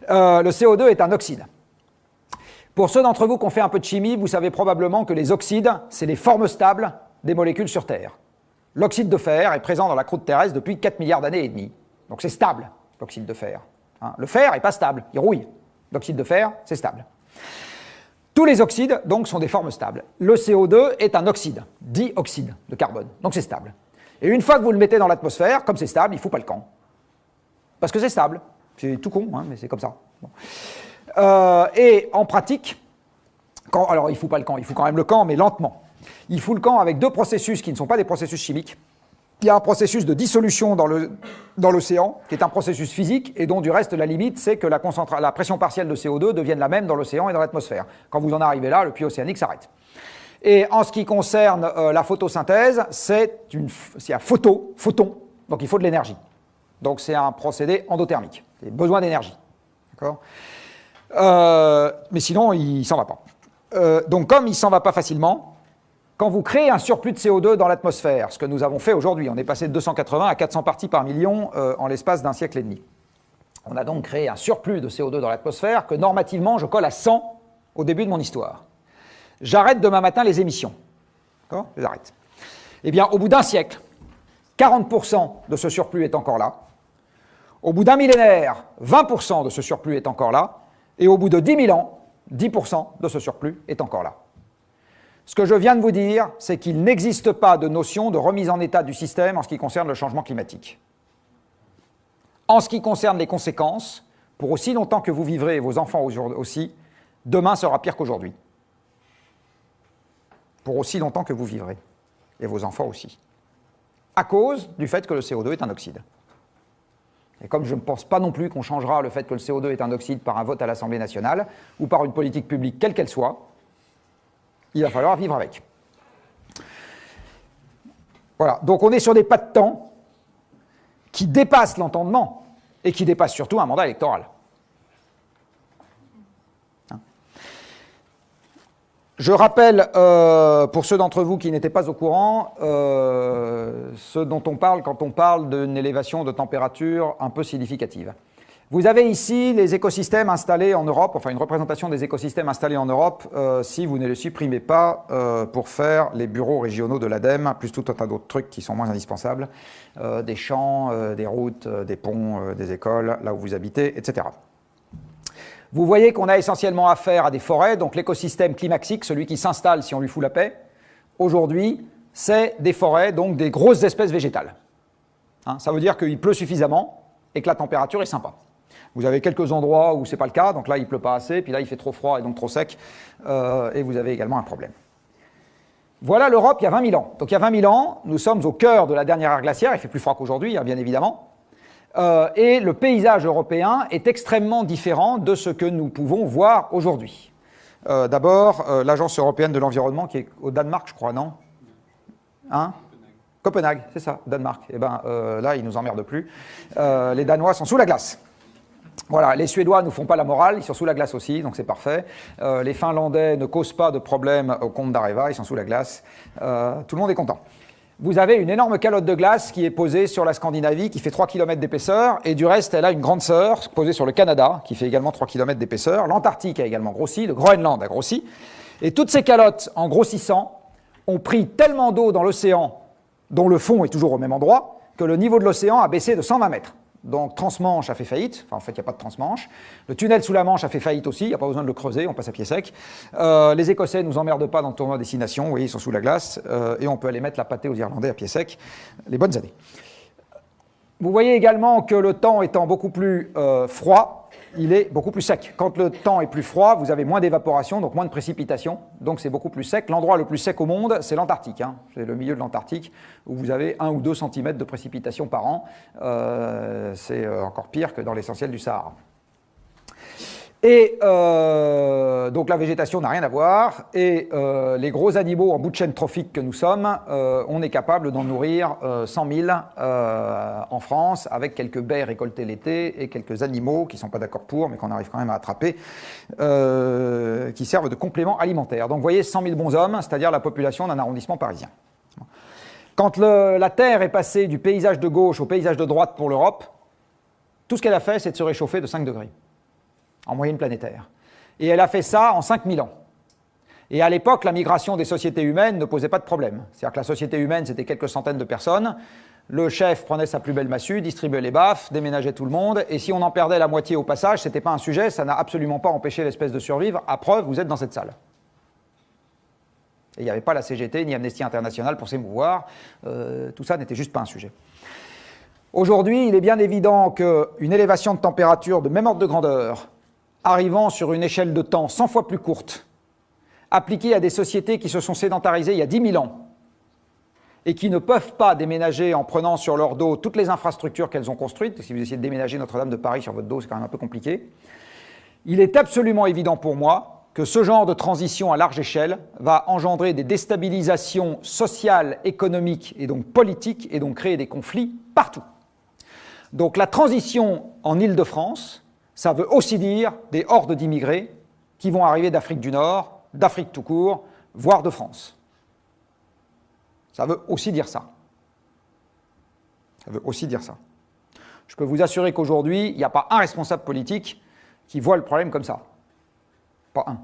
Le CO2 est un oxyde. Pour ceux d'entre vous qui ont fait un peu de chimie, vous savez probablement que les oxydes, c'est les formes stables des molécules sur Terre. L'oxyde de fer est présent dans la croûte terrestre depuis 4 milliards d'années et demie. Donc c'est stable, l'oxyde de fer. Le fer n'est pas stable, il rouille. L'oxyde de fer, c'est stable. Tous les oxydes, donc, sont des formes stables. Le CO2 est un oxyde, dioxyde de carbone, donc c'est stable. Et une fois que vous le mettez dans l'atmosphère, comme c'est stable, il ne fout pas le camp. Parce que c'est stable. C'est tout con, mais c'est comme ça. Bon. Et en pratique, alors il ne fout pas le camp, il fout quand même le camp, mais lentement. Il fout le camp avec deux processus qui ne sont pas des processus chimiques. Il y a un processus de dissolution dans l'océan, qui est un processus physique, et dont du reste la limite, c'est que la pression partielle de CO2 devienne la même dans l'océan et dans l'atmosphère. Quand vous en arrivez là, le puits océanique s'arrête. Et en ce qui concerne la photosynthèse, c'est un photon, donc il faut de l'énergie. Donc c'est un procédé endothermique, il y a besoin d'énergie. D'accord ? Mais sinon, il ne s'en va pas. Donc comme il ne s'en va pas facilement, quand vous créez un surplus de CO2 dans l'atmosphère, ce que nous avons fait aujourd'hui, on est passé de 280 à 400 parties par million en l'espace d'un siècle et demi. On a donc créé un surplus de CO2 dans l'atmosphère que normativement je colle à 100 au début de mon histoire. J'arrête demain matin les émissions. D'accord ? Je les arrête. Eh bien, au bout d'un siècle, 40% de ce surplus est encore là. Au bout d'un millénaire, 20% de ce surplus est encore là. Et au bout de 10 000 ans, 10% de ce surplus est encore là. Ce que je viens de vous dire, c'est qu'il n'existe pas de notion de remise en état du système en ce qui concerne le changement climatique. En ce qui concerne les conséquences, pour aussi longtemps que vous vivrez et vos enfants aussi, demain sera pire qu'aujourd'hui. Pour aussi longtemps que vous vivrez, et vos enfants aussi. À cause du fait que le CO2 est un oxyde. Et comme je ne pense pas non plus qu'on changera le fait que le CO2 est un oxyde par un vote à l'Assemblée nationale, ou par une politique publique quelle qu'elle soit, il va falloir vivre avec. Voilà, donc on est sur des pas de temps qui dépassent l'entendement et qui dépassent surtout un mandat électoral. Je rappelle, pour ceux d'entre vous qui n'étaient pas au courant, ce dont on parle quand on parle d'une élévation de température un peu significative. Vous avez ici les écosystèmes installés en Europe, enfin une représentation des écosystèmes installés en Europe, si vous ne les supprimez pas pour faire les bureaux régionaux de l'ADEME, plus tout un tas d'autres trucs qui sont moins indispensables, des champs, des routes, des ponts, des écoles, là où vous habitez, etc. Vous voyez qu'on a essentiellement affaire à des forêts, donc l'écosystème climaxique, celui qui s'installe si on lui fout la paix, aujourd'hui, c'est des forêts, donc des grosses espèces végétales. Ça veut dire qu'il pleut suffisamment et que la température est sympa. Vous avez quelques endroits où ce n'est pas le cas, donc là il ne pleut pas assez, puis là il fait trop froid et donc trop sec, et vous avez également un problème. Voilà l'Europe il y a 20 000 ans. Donc il y a 20 000 ans, nous sommes au cœur de la dernière ère glaciaire, il fait plus froid qu'aujourd'hui, bien évidemment, et le paysage européen est extrêmement différent de ce que nous pouvons voir aujourd'hui. D'abord, l'Agence européenne de l'environnement qui est au Danemark, je crois, non ? Copenhague, c'est ça, Danemark. Eh bien là, ils ne nous emmerdent plus. Les Danois sont sous la glace. Voilà, les Suédois ne nous font pas la morale, ils sont sous la glace aussi, donc c'est parfait. Les Finlandais ne causent pas de problème au Comte d'Areva, ils sont sous la glace. Tout le monde est content. Vous avez une énorme calotte de glace qui est posée sur la Scandinavie, qui fait 3 km d'épaisseur, et du reste, elle a une grande sœur posée sur le Canada, qui fait également 3 km d'épaisseur. L'Antarctique a également grossi, le Groenland a grossi. Et toutes ces calottes, en grossissant, ont pris tellement d'eau dans l'océan, dont le fond est toujours au même endroit, que le niveau de l'océan a baissé de 120 mètres. Donc Transmanche a fait faillite, enfin en fait il n'y a pas de Transmanche. Le tunnel sous la Manche a fait faillite aussi, il n'y a pas besoin de le creuser, on passe à pied sec. Les Écossais ne nous emmerdent pas dans le tournoi Destination, vous voyez, ils sont sous la glace, et on peut aller mettre la pâtée aux Irlandais à pied sec, les bonnes années. Vous voyez également que le temps étant beaucoup plus froid, il est beaucoup plus sec. Quand le temps est plus froid, vous avez moins d'évaporation, donc moins de précipitations, donc c'est beaucoup plus sec. L'endroit le plus sec au monde, c'est l'Antarctique. C'est le milieu de l'Antarctique, où vous avez 1 ou 2 cm de précipitation par an. C'est encore pire que dans l'essentiel du Sahara. Et donc la végétation n'a rien à voir, et les gros animaux en bout de chaîne trophique que nous sommes, on est capable d'en nourrir 100 000 en France, avec quelques baies récoltées l'été et quelques animaux qui ne sont pas d'accord pour, mais qu'on arrive quand même à attraper, qui servent de complément alimentaire. Donc vous voyez 100 000 bonshommes, c'est-à-dire la population d'un arrondissement parisien. Quand la Terre est passée du paysage de gauche au paysage de droite pour l'Europe, tout ce qu'elle a fait, c'est de se réchauffer de 5 degrés. en moyenne planétaire. Et elle a fait ça en 5000 ans. Et à l'époque, la migration des sociétés humaines ne posait pas de problème. C'est-à-dire que la société humaine, c'était quelques centaines de personnes. Le chef prenait sa plus belle massue, distribuait les baffes, déménageait tout le monde. Et si on en perdait la moitié au passage, ce n'était pas un sujet, ça n'a absolument pas empêché l'espèce de survivre. À preuve, vous êtes dans cette salle. Et il n'y avait pas la CGT ni Amnesty International pour s'émouvoir. Tout ça n'était juste pas un sujet. Aujourd'hui, il est bien évident qu'une élévation de température de même ordre de grandeur, arrivant sur une échelle de temps 100 fois plus courte, appliquée à des sociétés qui se sont sédentarisées il y a 10 000 ans et qui ne peuvent pas déménager en prenant sur leur dos toutes les infrastructures qu'elles ont construites. Si vous essayez de déménager Notre-Dame de Paris sur votre dos, c'est quand même un peu compliqué. Il est absolument évident pour moi que ce genre de transition à large échelle va engendrer des déstabilisations sociales, économiques et donc politiques, et donc créer des conflits partout. Donc la transition en Île-de-France, ça veut aussi dire des hordes d'immigrés qui vont arriver d'Afrique du Nord, d'Afrique tout court, voire de France. Ça veut aussi dire ça. Ça veut aussi dire ça. Je peux vous assurer qu'aujourd'hui, il n'y a pas un responsable politique qui voit le problème comme ça. Pas un.